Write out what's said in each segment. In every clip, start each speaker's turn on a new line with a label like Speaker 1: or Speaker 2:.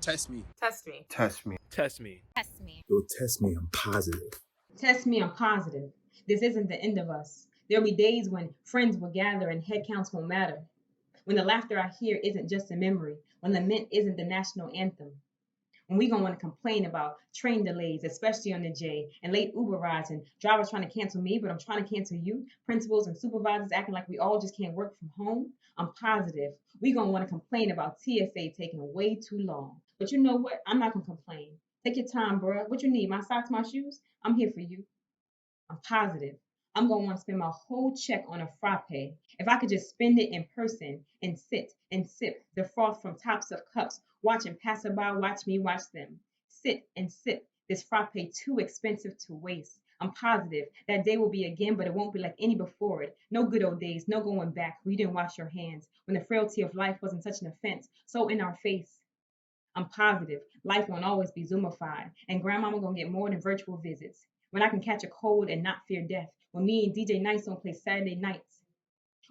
Speaker 1: Test me.
Speaker 2: Test me.
Speaker 3: Test me.
Speaker 4: Test me.
Speaker 5: Test me.
Speaker 1: Yo, test me. I'm positive.
Speaker 2: Test me, I'm positive. This isn't the end of us. There'll be days when friends will gather and head counts won't matter. When the laughter I hear isn't just a memory. When lament isn't the national anthem. When we gonna want to complain about train delays, especially on the J, and late Uber rides and drivers trying to cancel me, but I'm trying to cancel you. Principals and supervisors acting like we all just can't work from home. I'm positive we gonna want to complain about TSA taking way too long. But you know what? I'm not gonna complain. Take your time, bruh. What you need? My socks, my shoes? I'm here for you. I'm positive I'm gonna want to spend my whole check on a frappe. If I could just spend it in person and sit and sip the froth from tops of cups, watching passerby watch me watch them. Sit and sip this frappe too expensive to waste. I'm positive that day will be again, but it won't be like any before it. No good old days, no going back where you didn't wash your hands, when the frailty of life wasn't such an offense, so in our face. I'm positive life won't always be Zoomified, and grandmama gonna get more than virtual visits. When I can catch a cold and not fear death, when me and DJ Nice don't play Saturday nights,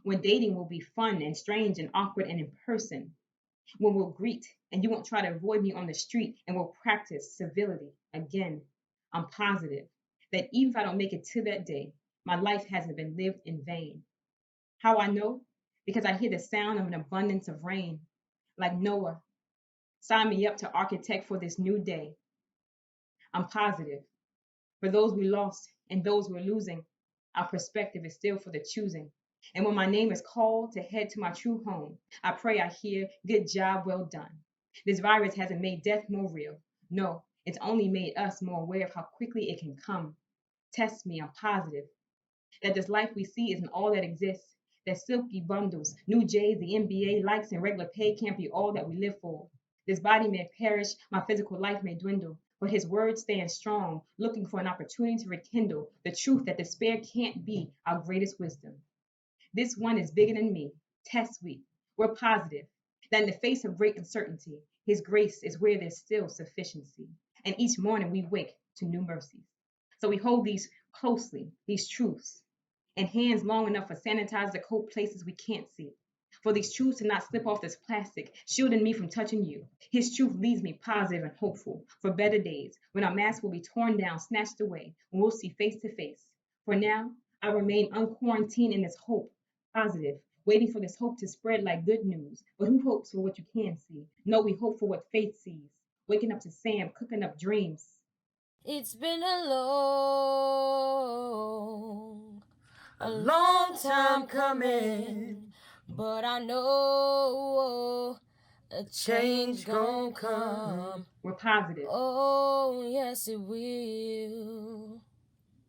Speaker 2: when dating will be fun and strange and awkward and in person, when we'll greet and you won't try to avoid me on the street and we'll practice civility again. I'm positive that even if I don't make it to that day, my life hasn't been lived in vain. How I know? Because I hear the sound of an abundance of rain. Like Noah, sign me up to architect for this new day. I'm positive. For those we lost and those we're losing, our perspective is still for the choosing. And when my name is called to head to my true home, I pray I hear, good job, well done. This virus hasn't made death more real. No, it's only made us more aware of how quickly it can come. Test me, I'm positive that this life we see isn't all that exists, that silky bundles, new J's, the NBA, likes, and regular pay can't be all that we live for. This body may perish, my physical life may dwindle, but his word stands strong, looking for an opportunity to rekindle the truth that despair can't be our greatest wisdom. This one is bigger than me. Test we. We're positive that in the face of great uncertainty, his grace is where there's still sufficiency. And each morning we wake to new mercies. So we hold these closely, these truths, and hands long enough for sanitizer to coat places we can't see. For these truths to not slip off this plastic, shielding me from touching you. His truth leaves me positive and hopeful for better days, when our masks will be torn down, snatched away, and we'll see face to face. For now, I remain unquarantined in this hope, positive, waiting for this hope to spread like good news. But who hopes for what you can see? No, we hope for what faith sees. Waking up to Sam, cooking up dreams.
Speaker 5: It's been a long time coming, but I know a change gon' come.
Speaker 2: We're positive.
Speaker 5: Oh, yes, it will.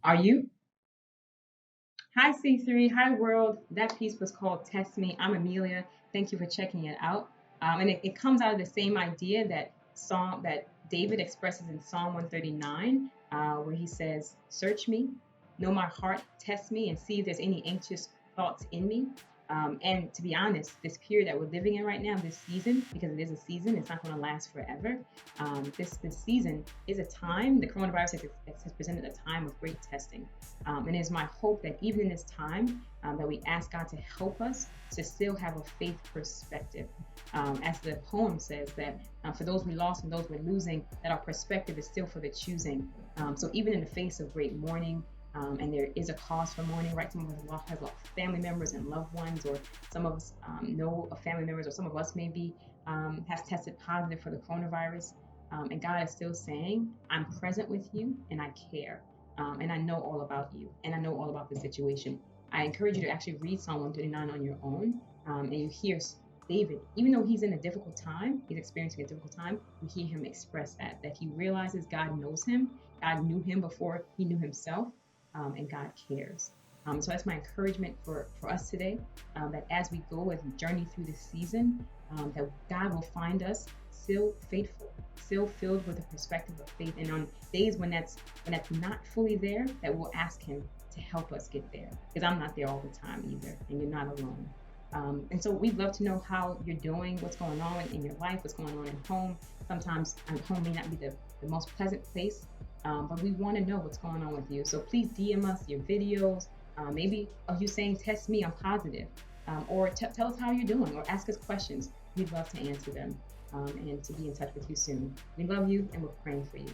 Speaker 2: Are you? Hi, C3. Hi, world. That piece was called Test Me. I'm Amelia. Thank you for checking it out. And it comes out of the same idea that David expresses in Psalm 139, where he says, search me, know my heart, test me, and see if there's any anxious thoughts in me. And to be honest, this period that we're living in right now, this season, because it is a season, it's not going to last forever. This season is a time, the coronavirus has presented a time of great testing. And it is my hope that even in this time, that we ask God to help us to still have a faith perspective. As the poem says, that for those we lost and those we're losing, that our perspective is still for the choosing. So even in the face of great mourning, and there is a cause for mourning, right? Some of us have lost family members and loved ones, or some of us know of family members, or some of us maybe have tested positive for the coronavirus. And God is still saying, I'm present with you and I care. And I know all about you and I know all about the situation. I encourage you to actually read Psalm 139 on your own. And you hear David, even though he's in a difficult time, he's experiencing a difficult time, you hear him express that he realizes God knows him. God knew him before he knew himself. And God cares. So that's my encouragement for us today, that as we go, as we journey through this season, that God will find us still faithful, still filled with a perspective of faith. And on days when that's not fully there, that we'll ask him to help us get there. Because I'm not there all the time either, and you're not alone. And so we'd love to know how you're doing, what's going on in your life, what's going on at home. Sometimes home may not be the most pleasant place, but we want to know what's going on with you. So please DM us your videos. Maybe are you saying, test me, I'm positive. Or tell us how you're doing, or ask us questions. We'd love to answer them. and to be in touch with you soon. We love you and we're praying for you.